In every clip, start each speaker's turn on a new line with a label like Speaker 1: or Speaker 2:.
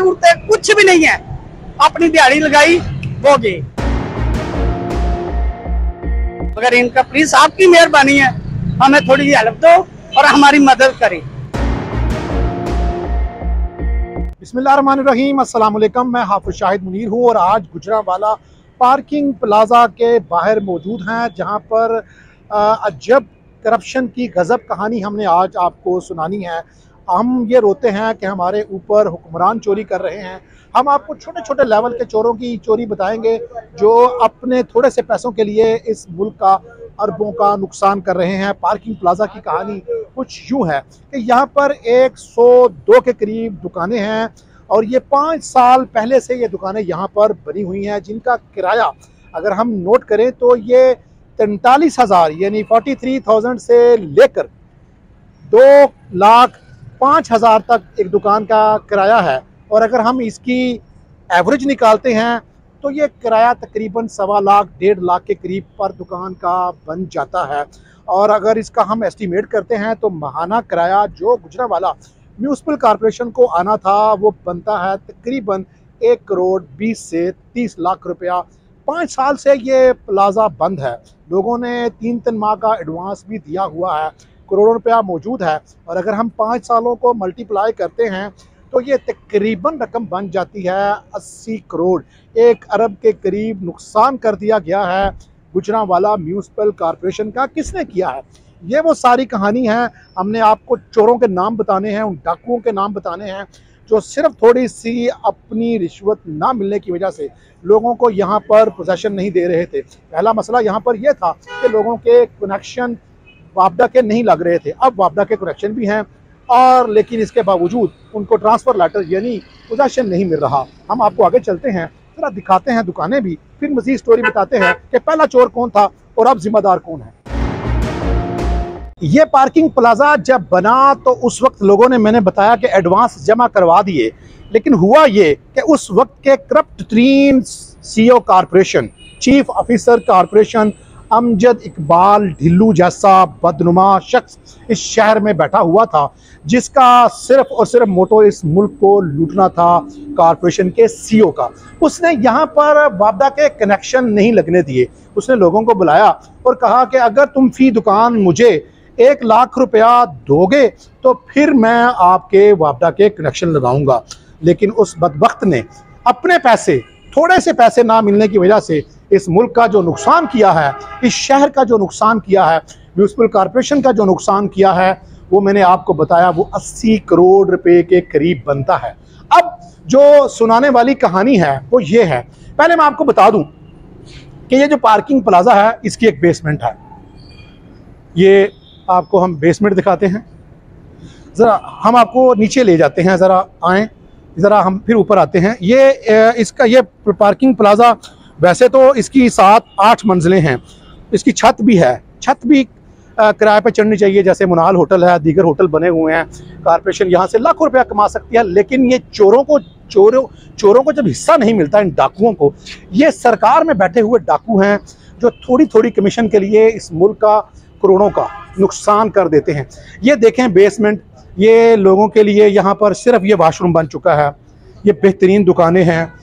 Speaker 1: उड़ते कुछ भी नहीं है, अपनी दिहाड़ी लगाई वो गए। अगर इनका प्लीज आपकी मेहरबानी है, हमें थोड़ी हेल्प दो और हमारी मदद करें।
Speaker 2: बिस्मिल्लाहिर्रहमानिर्रहीम, अस्सलाम वालेकुम। मैं हाफिज शाहिद मुनीर हूँ और आज गुजरांवाला पार्किंग प्लाजा के बाहर मौजूद हैं, जहाँ पर अजब करप्शन की गजब कहानी हमने आज आपको सुनानी है। हम ये रोते हैं कि हमारे ऊपर हुक्मरान चोरी कर रहे हैं। हम आपको छोटे छोटे लेवल के चोरों की चोरी बताएंगे जो अपने थोड़े से पैसों के लिए इस मुल्क का अरबों का नुकसान कर रहे हैं। पार्किंग प्लाजा की कहानी कुछ यूँ है कि यहाँ पर 102 के करीब दुकानें हैं और ये 5 साल पहले से ये दुकानें यहाँ पर बनी हुई हैं, जिनका किराया अगर हम नोट करें तो ये 43,000 यानी 43,000 से लेकर 2,05,000 तक एक दुकान का किराया है। और अगर हम इसकी एवरेज निकालते हैं तो ये किराया तकरीबन 1.25 लाख 1.5 लाख के करीब पर दुकान का बन जाता है। और अगर इसका हम एस्टीमेट करते हैं तो माहाना किराया जो गुजरांवाला म्यूनसिपल कॉरपोरेशन को आना था वो बनता है तकरीबन 1 करोड़ 20 से 30 लाख रुपया। 5 साल से ये प्लाजा बंद है। लोगों ने 3 माह का एडवांस भी दिया हुआ है, करोड़ों रुपया मौजूद है। और अगर हम 5 सालों को मल्टीप्लाई करते हैं तो ये तकरीबन रकम बन जाती है 80 करोड़। 1 अरब के करीब नुकसान कर दिया गया है गुजरांवाला म्यूनसिपल कॉरपोरेशन का। किसने किया है? ये वो सारी कहानी है। हमने आपको चोरों के नाम बताने हैं, उन डाकुओं के नाम बताने हैं जो सिर्फ थोड़ी सी अपनी रिश्वत ना मिलने की वजह से लोगों को यहाँ पर पोजेशन नहीं दे रहे थे। पहला मसला यहाँ पर यह था कि लोगों के कनेक्शन वापडा के नहीं लग रहे थे। अब वापडा के कनेक्शन भी हैं और लेकिन इसके बावजूद उनको ट्रांसफ़र लेटर यानी पोजेशन नहीं मिल रहा। हम आपको आगे चलते हैं, थोड़ा दिखाते हैं दुकानें भी, फिर मज़ीद स्टोरी बताते हैं कि पहला चोर कौन था और अब जिम्मेदार कौन है। ये पार्किंग प्लाजा जब बना तो उस वक्त लोगों ने, मैंने बताया कि एडवांस जमा करवा दिए, लेकिन हुआ ये कि उस वक्त के करप्ट तरीन CEO corporation, chief officer corporation Amjad Iqbal Dhillu जैसा बदनुमा शख्स इस शहर में बैठा हुआ था, जिसका सिर्फ और सिर्फ मोटो इस मुल्क को लूटना था कॉरपोरेशन के CEO का। उसने यहाँ पर वापडा के कनेक्शन नहीं लगने दिए। उसने लोगों को बुलाया और कहा कि अगर तुम फी दुकान मुझे 1 लाख रुपया दोगे तो फिर मैं आपके वापडा के कनेक्शन लगाऊंगा। लेकिन उस बदबख्त ने अपने पैसे, थोड़े से पैसे ना मिलने की वजह से इस मुल्क का जो नुकसान किया है, इस शहर का जो नुकसान किया है, म्यूनसिपल कॉरपोरेशन का जो नुकसान किया है, वो मैंने आपको बताया वो 80 करोड़ रुपए के करीब बनता है। अब जो सुनाने वाली कहानी है वो ये है। पहले मैं आपको बता दूं कि ये जो पार्किंग प्लाजा है इसकी एक बेसमेंट है। ये आपको हम बेसमेंट दिखाते हैं, ज़रा हम आपको नीचे ले जाते हैं, ज़रा आएँ, ज़रा हम फिर ऊपर आते हैं। ये पार्किंग प्लाजा वैसे तो इसकी 7-8 मंजिलें हैं, इसकी छत भी है। छत भी किराए पे चढ़नी चाहिए, जैसे मुनाल होटल है, दीगर होटल बने हुए हैं। कॉरपोरेशन यहाँ से लाखों रुपया कमा सकती है, लेकिन ये चोरों को जब हिस्सा नहीं मिलता, इन डाकुओं को, ये सरकार में बैठे हुए डाकू हैं जो थोड़ी थोड़ी कमीशन के लिए इस मुल्क का करोड़ों का नुकसान कर देते हैं। ये देखें बेसमेंट, ये लोगों के लिए यहाँ पर सिर्फ ये वाशरूम बन चुका है। ये बेहतरीन दुकानें हैं।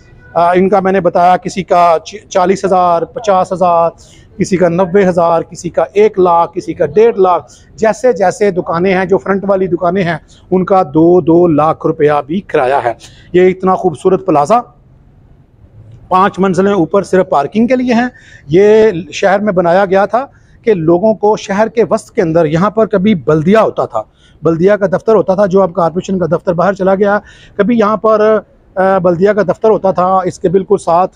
Speaker 2: इनका मैंने बताया किसी का 40,000, 50,000, किसी का 90,000, किसी का 1 लाख, किसी का 1.5 लाख। जैसे जैसे दुकानें हैं, जो फ्रंट वाली दुकानें हैं, उनका 2-2 लाख रुपया भी किराया है। ये इतना खूबसूरत प्लाजा 5 मंजिलें ऊपर सिर्फ पार्किंग के लिए हैं। ये शहर में बनाया गया था कि लोगों को शहर के वस्त के अंदर, यहाँ पर कभी बल्दिया होता था, बल्दिया का दफ्तर होता था, जो अब कॉरपोरेशन का दफ्तर बाहर चला गया। कभी यहाँ पर बल्दिया का दफ्तर होता था, इसके बिल्कुल साथ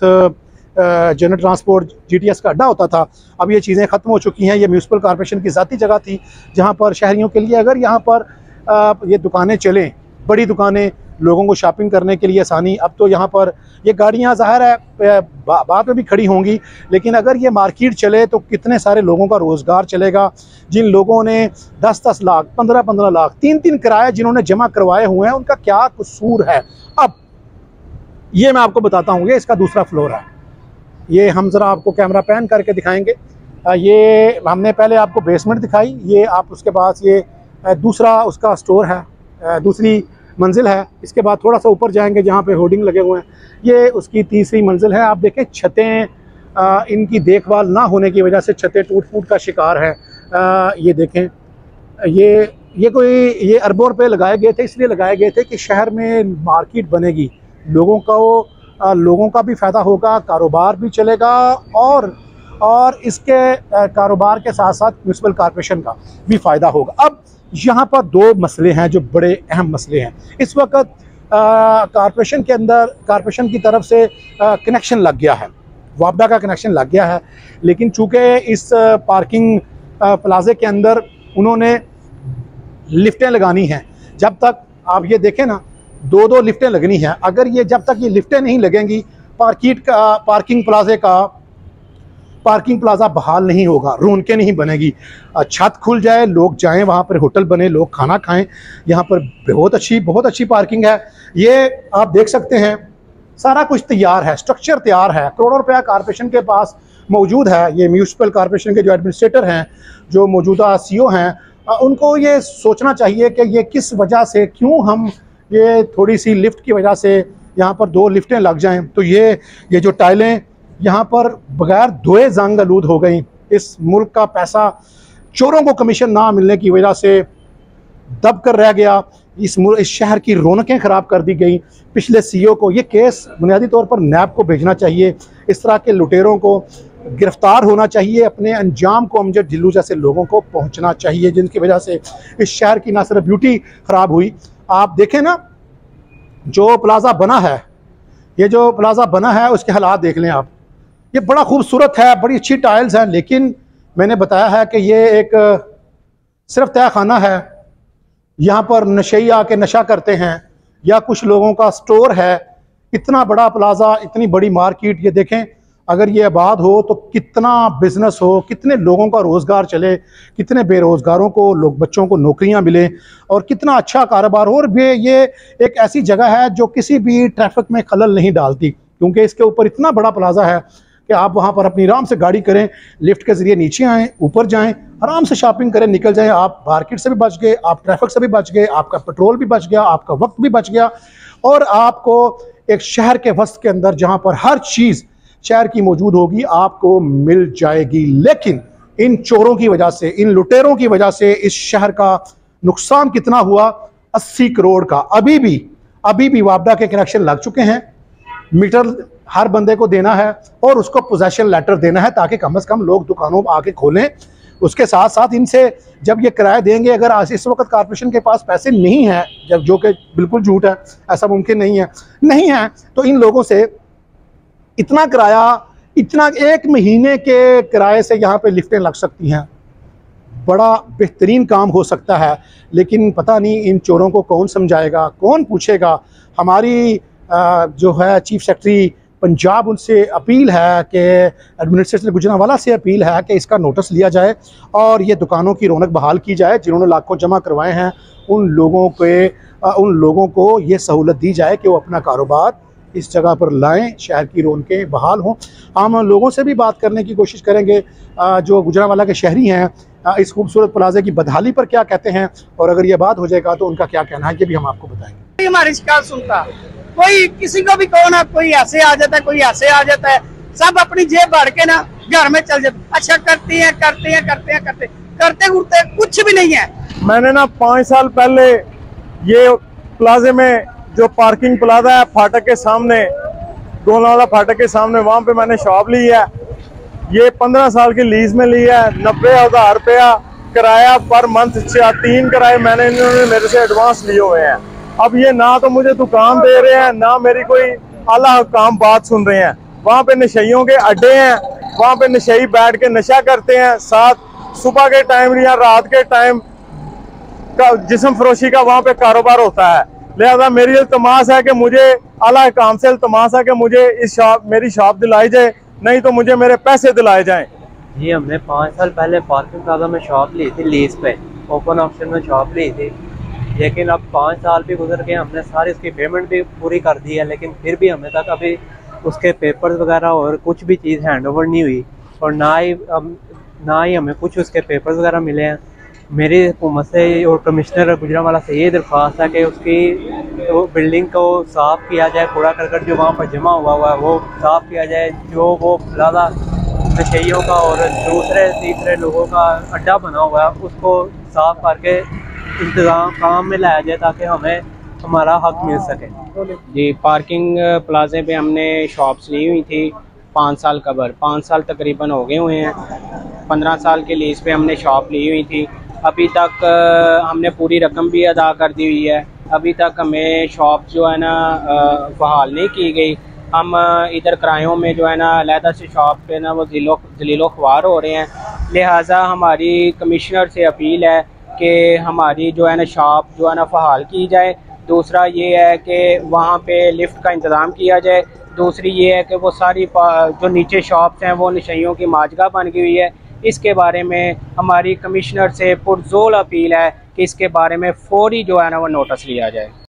Speaker 2: जनरल ट्रांसपोर्ट GTS का अड्डा होता था। अब ये चीज़ें ख़त्म हो चुकी हैं। ये म्यूनसिपल कॉरपोरेशन की ज़ाती जगह थी जहाँ पर शहरियों के लिए अगर यहाँ पर ये दुकानें चलें, बड़ी दुकानें, लोगों को शॉपिंग करने के लिए आसानी। अब तो यहाँ पर ये गाड़ियाँ ज़ाहिर है बाद में भी खड़ी होंगी, लेकिन अगर ये मार्केट चले तो कितने सारे लोगों का रोज़गार चलेगा। जिन लोगों ने 10-10 लाख, 15-15 लाख, 3-3 किराए जिन्होंने जमा करवाए हुए हैं, उनका क्या कसूर है। अब ये मैं आपको बताता हूँ, ये इसका दूसरा फ्लोर है। ये हम ज़रा आपको कैमरा पैन करके दिखाएंगे। ये हमने पहले आपको बेसमेंट दिखाई, ये आप उसके पास ये दूसरा उसका स्टोर है, दूसरी मंजिल है। इसके बाद थोड़ा सा ऊपर जाएंगे जहाँ पे होर्डिंग लगे हुए हैं, ये उसकी तीसरी मंजिल है। आप देखें छतें इनकी देखभाल ना होने की वजह से छतें टूट फूट का शिकार है। ये देखें, ये अरबों रुपये लगाए गए थे, इसलिए लगाए गए थे कि शहर में मार्केट बनेगी, लोगों का भी फ़ायदा होगा, कारोबार भी चलेगा और इसके कारोबार के साथ साथ म्यूनसिपल कॉर्पोरेशन का भी फ़ायदा होगा। अब यहाँ पर दो मसले हैं जो बड़े अहम मसले हैं। इस वक्त कॉर्पोरेशन की तरफ से कनेक्शन लग गया है, वापडा का कनेक्शन लग गया है, लेकिन चूँकि इस पार्किंग प्लाजे के अंदर उन्होंने लिफ्टें लगानी हैं। जब तक आप ये देखें ना, दो लिफ्टें लगनी हैं, अगर जब तक ये लिफ्टें नहीं लगेंगी पार्किंग प्लाजा बहाल नहीं होगा, रौनकें नहीं बनेगी। छत खुल जाए, लोग जाएं, वहाँ पर होटल बने, लोग खाना खाएं। यहाँ पर बहुत अच्छी पार्किंग है। ये आप देख सकते हैं, सारा कुछ तैयार है, स्ट्रक्चर तैयार है, करोड़ों रुपया कॉर्पोरेशन के पास मौजूद है। ये म्यूनसिपल कॉर्पोरेशन के जो एडमिनिस्ट्रेटर हैं, जो मौजूदा CEO हैं, उनको ये सोचना चाहिए कि ये किस वजह से, क्यों हम ये थोड़ी सी लिफ्ट की वजह से यहाँ पर 2 लिफ्टें लग जाएं तो ये जो टाइलें यहाँ पर बगैर धोए जंग आलूद हो गई। इस मुल्क का पैसा चोरों को कमीशन ना मिलने की वजह से दब कर रह गया। इस शहर की रौनकें ख़राब कर दी गई। पिछले CEO को ये केस बुनियादी तौर पर नैब को भेजना चाहिए। इस तरह के लुटेरों को गिरफ्तार होना चाहिए, अपने अंजाम को अमजद ढिल्लू जैसे लोगों को पहुंचना चाहिए, जिनकी वजह से इस शहर की ना सिर्फ ब्यूटी ख़राब हुई। आप देखें ना, जो प्लाजा बना है उसके हालात देख लें आप। ये बड़ा खूबसूरत है, बड़ी अच्छी टाइल्स हैं, लेकिन मैंने बताया है कि ये एक सिर्फ तय खाना है। यहाँ पर नशेई आके नशा करते हैं या कुछ लोगों का स्टोर है। इतना बड़ा प्लाजा, इतनी बड़ी मार्केट, ये देखें अगर ये आबाद हो तो कितना बिजनेस हो, कितने लोगों का रोज़गार चले, कितने बेरोज़गारों को बच्चों को नौकरियां मिलें और कितना अच्छा कारोबार हो। और ये एक ऐसी जगह है जो किसी भी ट्रैफिक में खलल नहीं डालती, क्योंकि इसके ऊपर इतना बड़ा प्लाजा है कि आप वहाँ पर अपनी आराम से गाड़ी करें, लिफ्ट के ज़रिए नीचे आएँ, ऊपर जाएँ, आराम से शॉपिंग करें, निकल जाएँ। आप मार्केट से भी बच गए, आप ट्रैफिक से भी बच गए, आपका पेट्रोल भी बच गया, आपका वक्त भी बच गया, और आपको एक शहर के वस्त के अंदर जहाँ पर हर चीज़ शहर की मौजूद होगी आपको मिल जाएगी। लेकिन इन चोरों की वजह से, इन लुटेरों की वजह से इस शहर का नुकसान कितना हुआ? 80 करोड़ का। अभी भी वापडा के कनेक्शन लग चुके हैं। मीटर हर बंदे को देना है और उसको पोजेशन लेटर देना है, ताकि कम से कम लोग दुकानों आके खोलें। उसके साथ साथ इनसे जब ये किराया देंगे, अगर इस वक्त कॉर्पोरेशन के पास पैसे नहीं हैं, जब जो कि बिल्कुल झूठ है, ऐसा मुमकिन नहीं है, तो इन लोगों से इतना किराया, इतना 1 महीने के किराए से यहाँ पे लिफ्टें लग सकती हैं। बड़ा बेहतरीन काम हो सकता है, लेकिन पता नहीं इन चोरों को कौन समझाएगा, कौन पूछेगा। हमारी जो है चीफ सेक्रेटरी पंजाब, उनसे अपील है कि एडमिनिस्ट्रेटर गुजरांवाला से अपील है कि इसका नोटिस लिया जाए और ये दुकानों की रौनक बहाल की जाए। जिन्होंने लाखों जमा करवाए हैं उन लोगों को ये सहूलत दी जाए कि वो अपना कारोबार इस जगह पर लाएं, शहर की रौनकें बहाल हों। हम लोगों से भी बात करने की कोशिश करेंगे जो गुजरांवाला के शहरी हैं, इस खूबसूरत प्लाजे की बदहाली पर क्या कहते हैं, और अगर ये बात हो जाएगा तो उनका क्या कहना है, ये भी हम आपको बताएंगे।
Speaker 1: हमारी शिकायत सुनता, कोई किसी को भी कहो ना, कोई ऐसे आ जाता है, कोई ऐसे आ जाता है, सब अपनी जेब भर के ना घर में चल जाते। अच्छा करते कुछ भी नहीं है।
Speaker 3: मैंने ना 5 साल पहले ये प्लाजे में जो पार्किंग प्लाजा है फाटक के सामने, गोलवाला फाटक के सामने, वहाँ पे मैंने शॉप ली है। ये 15 साल की लीज में ली है। 90,000 रुपया किराया पर मंथ, 3 किराए मैंने इन्होंने मेरे से एडवांस लिए हुए हैं। अब ये ना तो मुझे दुकान दे रहे हैं, ना मेरी कोई आला काम बात सुन रहे हैं। वहाँ पे नशेइयों के अड्डे हैं, वहाँ पे नशेई बैठ के नशा करते हैं। साथ सुबह के टाइम या रात के टाइम का जिस्म फरोशी का वहाँ पे कारोबार होता है। लिहाजा मेरी इल्तमास है कि मुझे आला काम से इल्तमास है कि मुझे मेरी शॉप दिलाई जाए, नहीं तो मुझे मेरे पैसे दिलाए जाएं।
Speaker 4: जी, हमने 5 साल पहले पार्किंग प्लाजा में शॉप ली थी, लीज पे ओपन ऑप्शन में शॉप ली थी। लेकिन अब 5 साल भी गुजर गए, हमने सारी उसकी पेमेंट भी पूरी कर दी है, लेकिन फिर भी हमें तक अभी उसके पेपर्स वगैरह और कुछ भी चीज़ हैंड ओवर नहीं हुई, और ना ही हमें कुछ उसके पेपर्स वगैरह मिले हैं। मेरी हुकूमत से और कमिश्नर गुजरांवाला से ये दरख्वास्त है कि उसकी तो बिल्डिंग को साफ़ किया जाए, कूड़ा करकट जो वहाँ पर जमा हुआ है वो साफ़ किया जाए, जो वो ज़्यादा नशेइयों का और दूसरे तीसरे लोगों का अड्डा बना हुआ है उसको साफ़ करके इंतज़ाम काम में लाया जाए ताकि हमें हमारा हक मिल सके।
Speaker 5: जी, पार्किंग प्लाजे पे हमने शॉप्स ली हुई थी 5 साल कबर, 5 साल तकरीबन हो गए हुए हैं। 15 साल के लीज़ पे हमने शॉप ली हुई थी। अभी तक हमने पूरी रकम भी अदा कर दी हुई है। अभी तक हमें शॉप जो है ना बहाल नहीं की गई। हम इधर किरायों में जो है ना अलहदा से शॉप पे ना वो जलीलो ख्वार हो रहे हैं। लिहाजा हमारी कमिश्नर से अपील है कि हमारी जो है ना शॉप जो है ना बहाल की जाए। दूसरा ये है कि वहाँ पे लिफ्ट का इंतज़ाम किया जाए। दूसरी ये है कि वो सारी जो नीचे शॉप्स हैं वो नशइयों की माजगा बन गई हुई है। इसके बारे में हमारी कमिश्नर से पुरजोर अपील है कि इसके बारे में फौरी जो है ना वो नोटिस लिया जाए।